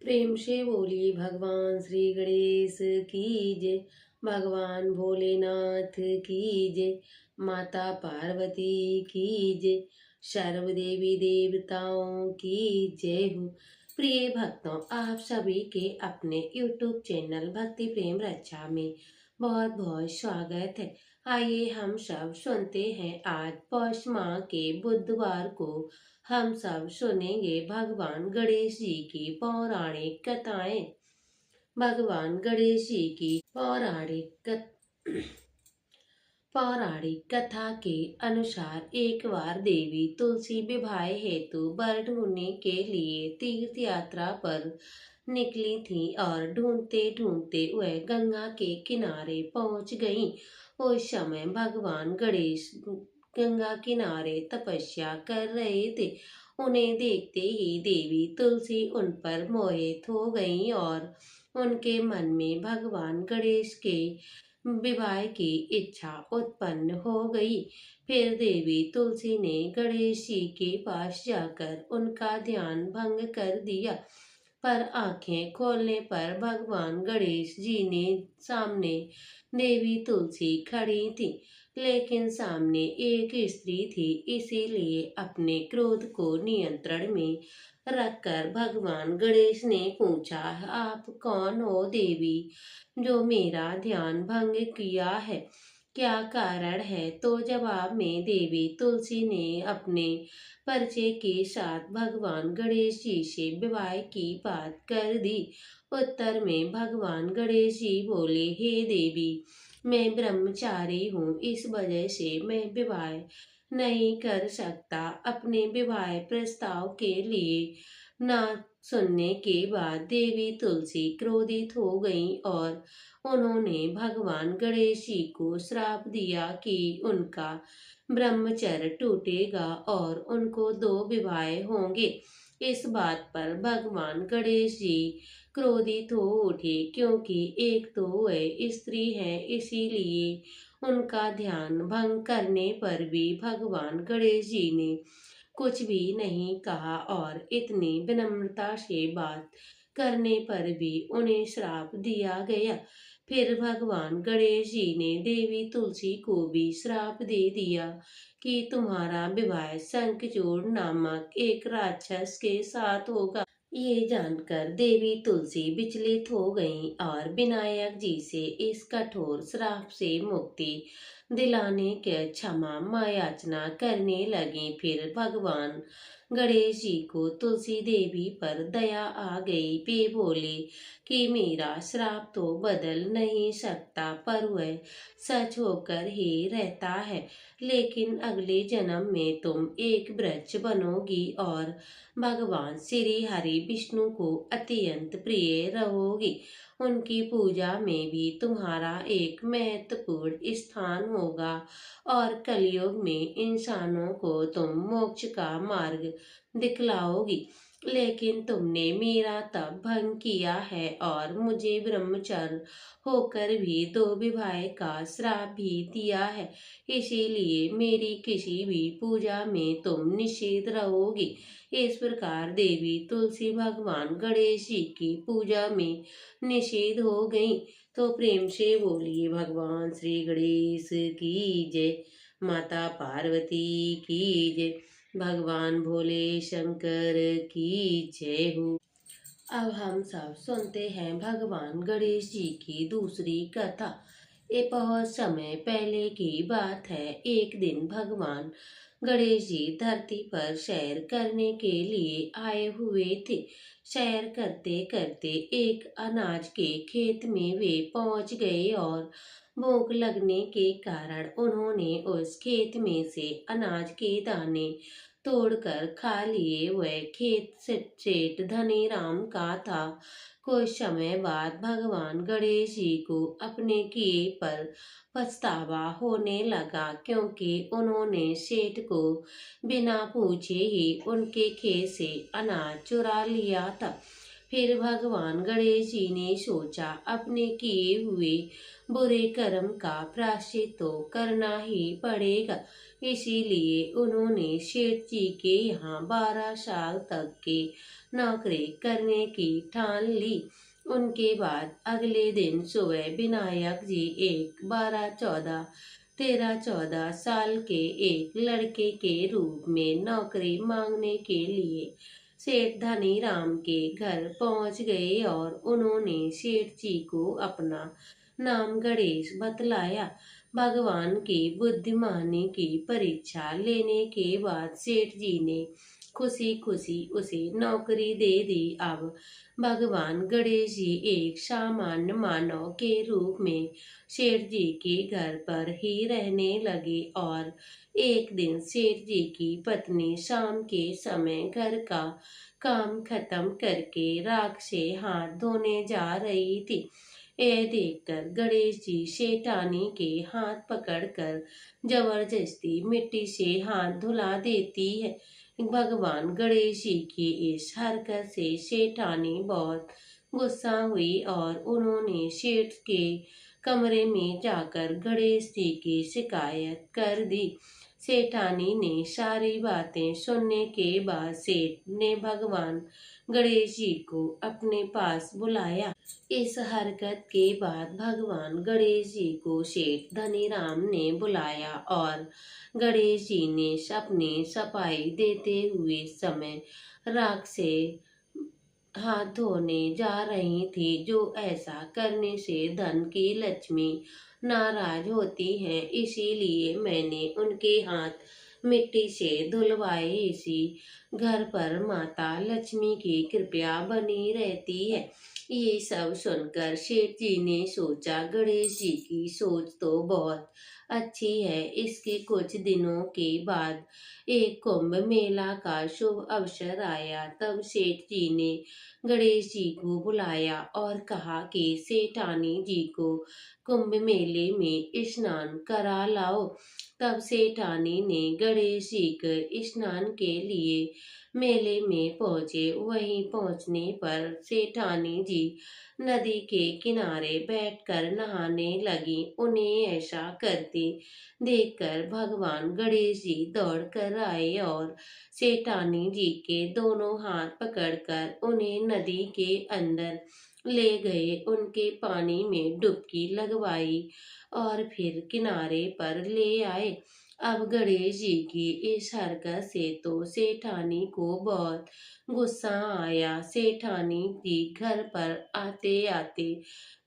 प्रेम से बोलिए भगवान श्री गणेश की जय। भगवान भोलेनाथ की जय। माता पार्वती की जय। सर्व देवी देवताओं की जय हो। प्रिय भक्तों, आप सभी के अपने YouTube चैनल भक्ति प्रेम रक्षा में बहुत बहुत स्वागत है। आइए हम सब सुनते हैं, आज पौष माह के बुधवार को हम सब सुनेंगे भगवान गणेश जी की पौराणिक कथाएं। भगवान गणेश जी की पौराणिक कथा के अनुसार एक बार देवी तुलसी विवाह हेतु वर ढूंढने के लिए तीर्थ यात्रा पर निकली थी और ढूंढते ढूंढते वह गंगा के किनारे पहुंच गईं। उस समय भगवान गणेश गंगा किनारे तपस्या कर रहे थे। उन्हें देखते ही देवी तुलसी उन पर मोहित हो गई और उनके मन में भगवान गणेश के विवाह की इच्छा उत्पन्न हो गई। फिर देवी तुलसी ने गणेश जी के पास जाकर उनका ध्यान भंग कर दिया, पर आंखें खोलने पर भगवान गणेश जी ने सामने देवी तुलसी खड़ी थी, लेकिन सामने एक स्त्री थी। इसीलिए अपने क्रोध को नियंत्रण में रखकर भगवान गणेश ने पूछा, आप कौन हो देवी, जो मेरा ध्यान भंग किया है? क्या कारण है? तो जवाब में देवी तुलसी ने अपने परिचय के साथ भगवान गणेश जी से विवाह की बात कर दी। उत्तर में भगवान गणेश जी बोले, हे देवी, मैं ब्रह्मचारी हूँ, इस वजह से मैं विवाह नहीं कर सकता। अपने विवाह प्रस्ताव के लिए ना सुनने के बाद देवी तुलसी क्रोधित हो गई और उन्होंने भगवान गणेश जी को श्राप दिया कि उनका ब्रह्मचर्य टूटेगा और उनको 2 विवाह होंगे। इस बात पर भगवान गणेश जी क्रोधित हो उठे, क्योंकि एक तो वह स्त्री है, इसीलिए उनका ध्यान भंग करने पर भी भगवान गणेश जी ने कुछ भी नहीं कहा और इतनी विनम्रता से बात करने पर भी उन्हें श्राप दिया गया। फिर भगवान गणेश जी ने देवी तुलसी को भी श्राप दे दिया कि तुम्हारा विवाह शंखचूड़ नामक एक राक्षस के साथ होगा। ये जानकर देवी तुलसी विचलित हो गईं और विनायक जी से इस कठोर श्राप से मुक्ति दिलाने के क्षमा याचना करने लगी। फिर भगवान गणेश जी को तुलसी देवी पर दया आ गई। वे बोले कि मेरा श्राप तो बदल नहीं सकता, पर वह सच होकर ही रहता है। लेकिन अगले जन्म में तुम एक वृक्ष बनोगी और भगवान श्री हरि विष्णु को अत्यंत प्रिय रहोगी। उनकी पूजा में भी तुम्हारा एक महत्वपूर्ण स्थान होगा और कलयुग में इंसानों को तुम मोक्ष का मार्ग दिखलाओगी। लेकिन तुमने मेरा तप भंग किया है और मुझे ब्रह्मचर्य होकर भी 2 विवाह का श्राप भी दिया है, इसीलिए मेरी किसी भी पूजा में तुम निषेध रहोगी। इस प्रकार देवी तुलसी भगवान गणेश जी की पूजा में निषेध हो गई। तो प्रेम से बोलिए भगवान श्री गणेश की जय। माता पार्वती की जय। भगवान भोले शंकर की जय हो। अब हम सब सुनते हैं भगवान गणेश जी की दूसरी कथा। ये बहुत समय पहले की बात है। एक दिन भगवान गणेश जी धरती पर सैर करने के लिए आए हुए थे। सैर करते करते एक अनाज के खेत में वे पहुंच गए और भूख लगने के कारण उन्होंने उस खेत में से अनाज के दाने तोड़कर खा लिए। वह खेत सेठ धनीराम का था। कुछ समय बाद भगवान गणेश जी को अपने किए पर पछतावा होने लगा, क्योंकि उन्होंने सेठ को बिना पूछे ही उनके खेत से अनाज चुरा लिया था। फिर भगवान गणेश जी ने सोचा, अपने किए हुए बुरे कर्म का प्रायश्चित तो करना ही पड़ेगा। इसीलिए उन्होंने सेठ जी के यहाँ 12 साल तक की नौकरी करने की ठान ली। उनके बाद अगले दिन सुबह विनायक जी एक 12, 14, 13, 14 साल के एक लड़के के रूप में नौकरी मांगने के लिए सेठ धनीराम के घर पहुंच गए और उन्होंने सेठ जी को अपना नाम गणेश बतलाया। भगवान की बुद्धिमानी की परीक्षा लेने के बाद सेठ जी ने खुशी खुशी उसे नौकरी दे दी। अब भगवान गणेश जी एक सामान्य मानव के रूप में सेठ जी के घर पर ही रहने लगे और एक दिन सेठ जी की पत्नी शाम के समय घर का काम खत्म करके राख से हाथ धोने जा रही थी। यह देखकर गणेश जी सेठानी के हाथ पकड़कर जबरदस्ती मिट्टी से हाथ धुला देती है। भगवान गणेश जी की इस हरकत से सेठानी बहुत गुस्सा हुई और उन्होंने सेठ के कमरे में जाकर गणेश जी की शिकायत कर दी। सेठानी ने सारी बातें सुनने के बाद सेठ ने भगवान गणेश जी को अपने पास बुलाया। इस हरकत के बाद भगवान गणेश जी को सेठ धनीराम ने बुलाया और गणेश जी ने अपनी सफाई देते हुए समय राख से हाथ धोने जा रही थी। जो ऐसा करने से धन की लक्ष्मी नाराज होती है, इसीलिए मैंने उनके हाथ मिट्टी से धुलवाए। इसी घर पर माता लक्ष्मी की कृपा बनी रहती है। ये सब सुनकर सेठ जी ने सोचा, गणेश जी की सोच तो बहुत अच्छी है। इसके कुछ दिनों के बाद एक कुंभ मेला का शुभ अवसर आया। तब सेठ जी ने गणेश जी को बुलाया और कहा कि सेठानी जी को कुंभ मेले में स्नान करा लाओ। तब सेठानी ने गणेश जी के स्नान के लिए मेले में पहुंचे। वहीं पहुंचने पर सेठानी जी नदी के किनारे बैठकर नहाने लगी। उन्हें ऐसा करते देखकर भगवान गणेश जी दौड़ कर आए और सेठानी जी के दोनों हाथ पकड़कर उन्हें नदी के अंदर ले गए। उनके पानी में डुबकी लगवाई और फिर किनारे पर ले आए। अब गणेश जी की इस हरकत से तो सेठानी को बहुत गुस्सा आया। सेठानी जी घर पर आते आते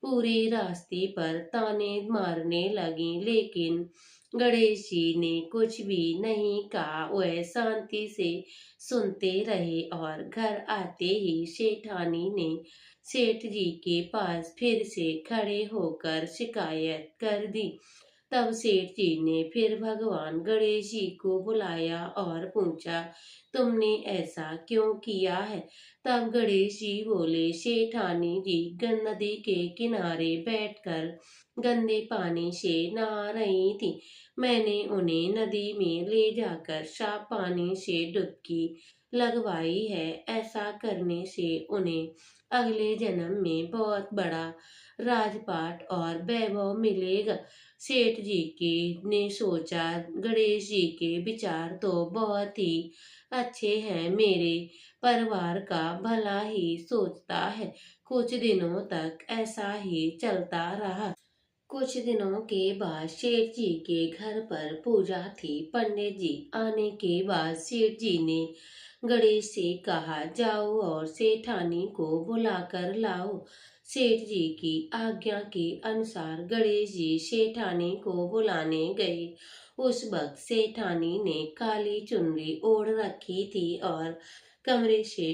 पूरे रास्ते पर ताने मारने लगी, लेकिन गणेश जी ने कुछ भी नहीं कहा। वह शांति से सुनते रहे और घर आते ही सेठानी ने सेठ जी के पास फिर से खड़े होकर शिकायत कर दी। तब सेठ जी ने फिर भगवान गणेश जी को बुलाया और पूछा, तुमने ऐसा क्यों किया है? तब गणेश जी बोले, सेठानी जी नदी के किनारे बैठकर गंदे पानी से नहा रही थी। मैंने उन्हें नदी में ले जाकर साफ पानी से डुबकी लगवाई है। ऐसा करने से उन्हें अगले जन्म में बहुत बड़ा राजपाट और वैभव मिलेगा। सेठ जी के ने सोचा, गणेश जी के विचार तो बहुत ही अच्छे हैं, मेरे परिवार का भला ही सोचता है। कुछ दिनों तक ऐसा ही चलता रहा। कुछ दिनों के बाद सेठ जी के घर पर पूजा थी। पंडित जी आने के बाद सेठ जी ने गणेश से कहा, जाओ और सेठानी को बुलाकर लाओ। सेठ जी की आज्ञा के अनुसार गणेश जी सेठानी को बुलाने गए। उस वक्त सेठानी ने काली चुनरी ओढ़ रखी थी और कमरे से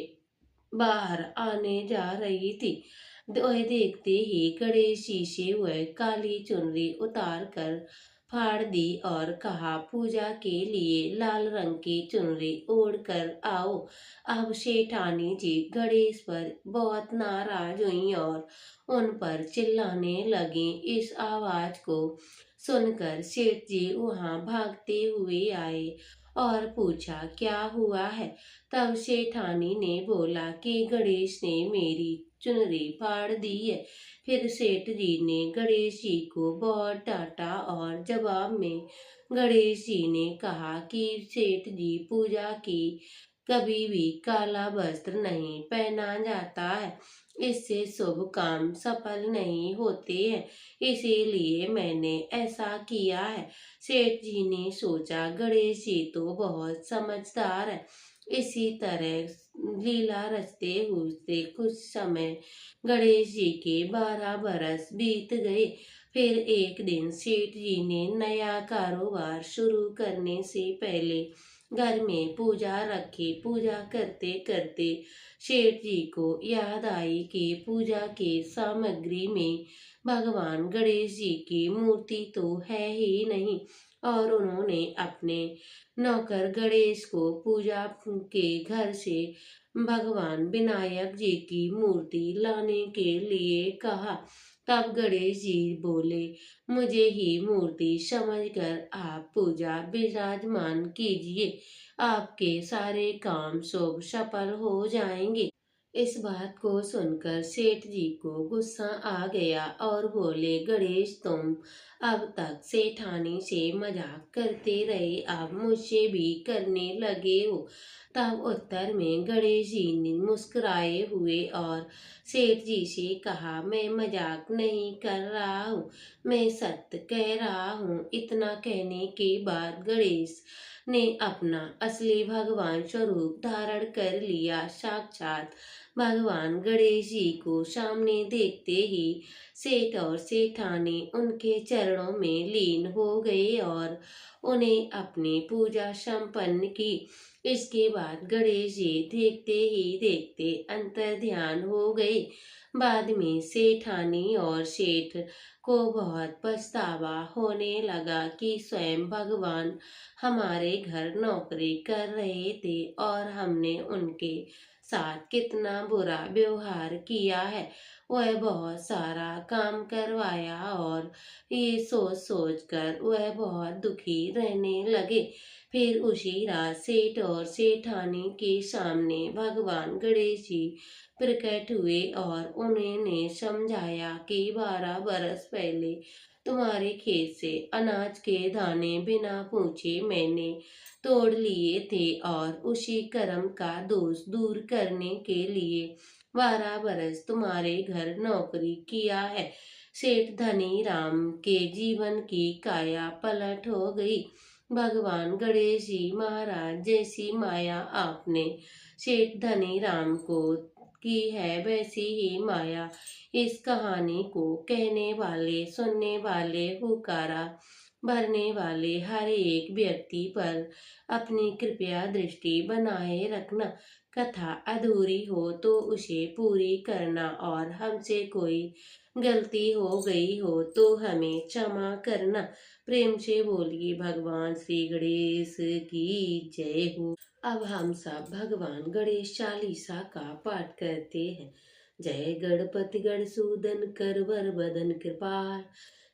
बाहर आने जा रही थी। वह देखते ही गणेश जी से वह काली चुनरी उतार कर फाड़ दी और कहा, पूजा के लिए लाल रंग की चुनरी ओढ़ कर आओ। अब सेठानी जी गणेश पर बहुत नाराज हुई और उन पर चिल्लाने लगी। इस आवाज को सुनकर सेठ जी वहां भागते हुए आए और पूछा क्या हुआ है। तब सेठानी ने बोला कि गणेश ने मेरी चुनरी फाड़ दी है। फिर सेठ जी ने गणेश जी को बहुत डांटा और जवाब में गणेश जी ने कहा कि सेठ जी पूजा की कभी भी काला वस्त्र नहीं पहना जाता है, इससे शुभ काम सफल नहीं होते हैं, इसीलिए मैंने ऐसा किया है। सेठ जी ने सोचा गणेश जी तो बहुत समझदार है। इसी तरह लीला रचते हुए कुछ समय गणेश जी के 12 बरस बीत गए। फिर एक दिन सेठ जी ने नया कारोबार शुरू करने से पहले घर में पूजा रखी। पूजा करते करते सेठ जी को याद आई कि पूजा के सामग्री में भगवान गणेश जी की मूर्ति तो है ही नहीं, और उन्होंने अपने नौकर गणेश को पूजा के घर से भगवान विनायक जी की मूर्ति लाने के लिए कहा। तब गणेश जी बोले, मुझे ही मूर्ति समझकर आप पूजा विराजमान कीजिए, आपके सारे काम शुभ सफल हो जाएंगे। इस बात को सुनकर सेठ जी को गुस्सा आ गया और बोले, गणेश तुम अब तक सेठानी से मजाक करते रहे, अब मुझसे भी करने लगे हो। तब उत्तर में गणेश जी ने मुस्कुराए हुए और सेठ जी से कहा, मैं मजाक नहीं कर रहा हूँ, मैं सत्य कह रहा हूँ। इतना कहने के बाद गणेश ने अपना असली भगवान स्वरूप धारण कर लिया। साक्षात भगवान गणेश जी को सामने देखते ही सेठ और सेठानी उनके चरणों में लीन हो गए और उन्हें अपनी पूजा संपन्न की। इसके बाद गणेश जी देखते ही देखते अंतर ध्यान हो गए। बाद में सेठानी और सेठ को बहुत पछतावा होने लगा कि स्वयं भगवान हमारे घर नौकरी कर रहे थे और हमने उनके साथ कितना बुरा व्यवहार किया है। वह बहुत सारा काम करवाया और ये सोच सोच कर वह बहुत दुखी रहने लगे। फिर उसी रात सेठ और सेठानी के सामने भगवान गणेश जी प्रकट हुए और उन्होंने समझाया कि 12 बरस पहले तुम्हारे खेत से अनाज के दाने बिना पूछे मैंने तोड़ लिए थे, और उसी कर्म का दोष दूर करने के लिए 12 बरस तुम्हारे घर नौकरी किया है। सेठ धनी राम के जीवन की काया पलट हो गई। भगवान गणेश जी महाराज जैसी माया आपने सेठ धनी राम को की है, वैसी ही माया इस कहानी को कहने वाले, सुनने वाले, हुकारा भरने वाले हर एक व्यक्ति पर अपनी कृपया दृष्टि बनाए रखना। कथा अधूरी हो तो उसे पूरी करना, और हमसे कोई गलती हो गई हो तो हमें क्षमा करना। प्रेम से बोलिए भगवान श्री गणेश की जय हो। अब हम सब भगवान गणेश चालीसा का पाठ करते हैं। जय गणपति गणसूदन कर वर बदन कृपाल,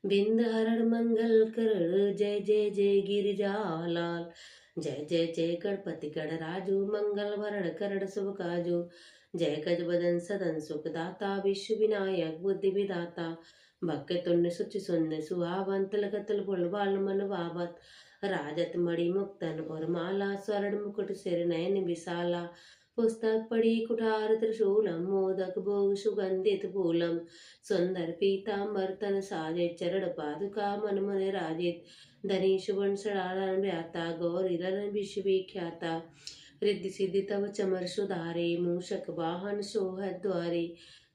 बिंद हरण मंगल करण, जय जय जय गिरिजालाल। जय जय जय गणपति गणराजो, मंगल भरण करण शुभ काजो। जय गज बदन सदन सुख दाता, विश्व विनायक बुद्धि विदाता। भक्त तुण्य सुचि सुंदर सुहावन, तिलक फुल बाल मन भावत। राजत मणि मुक्तन और माला, स्वर्ण मुकुट सिर नयन विशाला। पुस्तक पढ़ी कुठार त्रिशूलम, मोदक भोग सुगंधित फूलम। सुंदर पीताम्बर तन साजे, चरण पादुका मन मन राजित। धनी सुवर्ण सडारण व्याता, गौरी रण विश्व विख्याता। रिद्धि सिद्धि तव चमर सुधारे, मूषक वाहन सोहत द्वारे।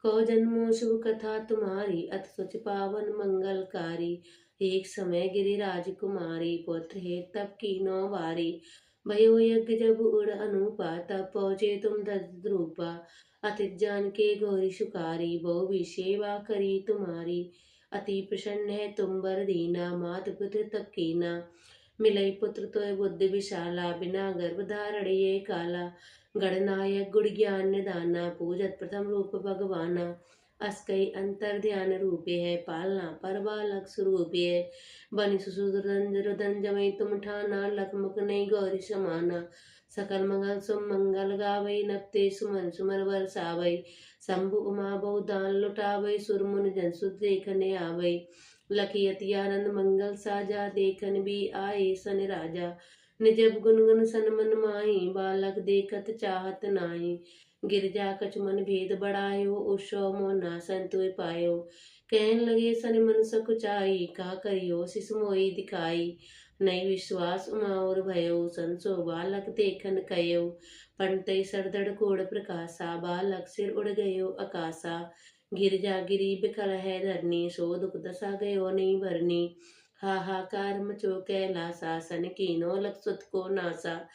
कौ जन्मों शुभ कथा तुम्हारी, अत सुच पावन मंगलकारी। एक समय गिरिराज कुमारी, पुत्र है तब कीनो वारी। भयो यज्ञ जब उड़ अनुपा, तब पहुँचे तुम दद्रूपा। अतिथ जान के गौरी सुकारी, बहु भी सेवा करी तुम्हारी। अति प्रसन्न है तुम बर दीना, मात पुत्र तब कीना। मिलई पुत्र तो बुद्धि विशाला, बिना गर्भ धारण ये काला। गणनायक गुण ज्ञान निदाना, पूजत प्रथम रूप भगवाना। अस्कई अंतर ध्यान रूपे है, पालना पर बालक स्वरूपे है। बनि सुसुदरन रुदन जमई तुम ठाना, लखमुख नहीं गौरी समाना। सकल मंगल सुम मंगल गावई, नपते सुमन सुमर बरसावई। शंभु उमा बहुदान लुटावई, सुर मुनि जन सुध देखने आवई। लखी अति आनंद मंगल साजा, देखन भी आए सन राजा। निजब गुनगुन सन मन माही, बालक देखत चाहत नाही। गिरजा कछ मन भेद बढ़ायो, उत्सव मोना संतोष पायो। कहन लगे सन मन सकुचाई, का करियो शिशु मोहि दिखाई। नहीं विश्वास उमा और भयो, संसो बालक देखन कयो। पंतई सरदड़ कोड़ प्रकाशा, बालक सिर उड़ गयो आकाशा। गिरजा गिरी बिकल है धरनी, सो दुख दशा गयो नहीं भरनी। हाहाकार मचो कैलासा, सन कीनो लख सुत को नासा।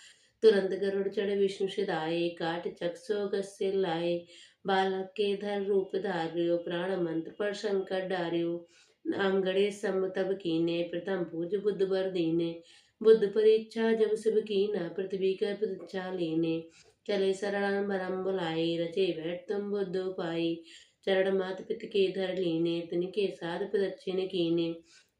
तुरंत गरुड़ चढ़ विष्णु सिधाए, काट चक्षु गस्य लाए। बालक के धर रूप धार्यो, प्राण मंत्र पर संकट डार्यो। नाम गणेश सम तब कीने, प्रथम पूज बुद्ध बर दीने। बुद्ध परीक्षा जब सब कीना, पृथ्वी कर परीक्षा लेने। चले शरण बरम बुलाए, रचे बैठ तुम बुद्ध उपाय। चरण मात पित के धर लीने, तिनके साध प्रदक्षिण कीने।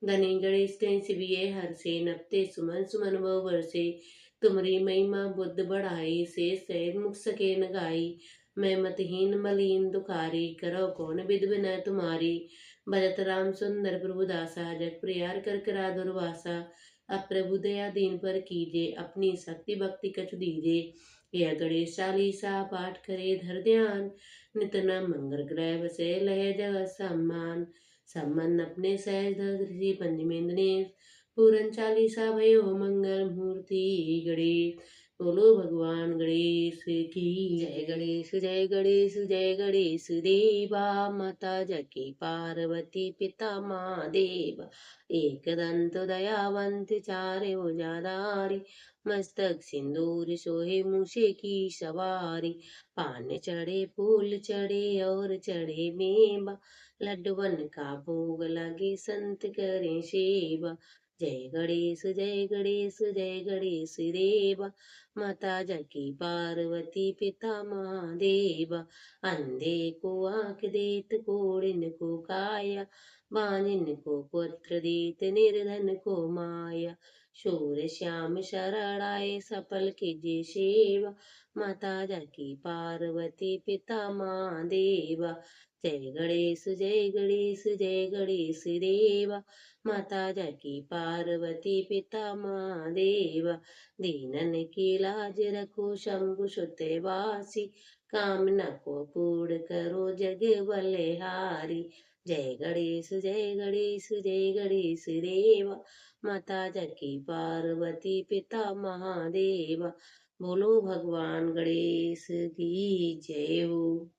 धनी गणेश कहीं शिविये हर से, नपते सुमन सुमन बहु बरसे। तुमरी महिमा बुद्ध बढ़ाई, से सैद मुख सके न गाई। मैं मतहीन मलीन दुखारी, करो कौन विद विनय तुम्हारी। भजत राम सुंदर प्रभु दासा, जग प्रियार कर करा दुर्वासा। अब प्रभु दया दीन पर कीजे, अपनी शक्ति भक्ति कछु दीजे। यह गणेश चालीसा पाठ करे धर ध्यान, नित न मंगल ग्रह बसे लय जगत सम्मान। सम्मन अपने सहज धर ऋषि पंचमेंद्र, पूरन चालीसा भयो मंगल मूर्ति गणेश। बोलो भगवान गणेश की जय। गणेश जय गणेश जय गणेश देवा, माता जकी पार्वती पिता महादेव। एक दंत दयावंत चारे भुजाधारी, मस्तक सिंदूर सोहे मूछे की सवारी। पान चढ़े फूल चढ़े और चढ़े मेवा, लड्डू बन का भोग लगे संत करें सेवा। जय गणेश जय गणेश जय गणेश देवा, माता जकी पार्वती पिता महादेवा। अंधे को आंख देत, कोढ़िन को काया, बांझिन को पुत्र देत, निर्धन को माया। शूर श्याम शरण आए, सफल कीजिए सेवा, माता जकी पार्वती पिता महादेवा। जय गणेश जय गणेश जय गणेश देवा, माता जकी पार्वती पिता महादेवा। दीनन की लाज रखो शंभु सुत वासी, कामना को पूर्ण करो जग बलिहारी। जय गणेश जय गणेश जय गणेश देवा, माता जकी पार्वती पिता महादेवा। बोलो भगवान गणेश की जय हो।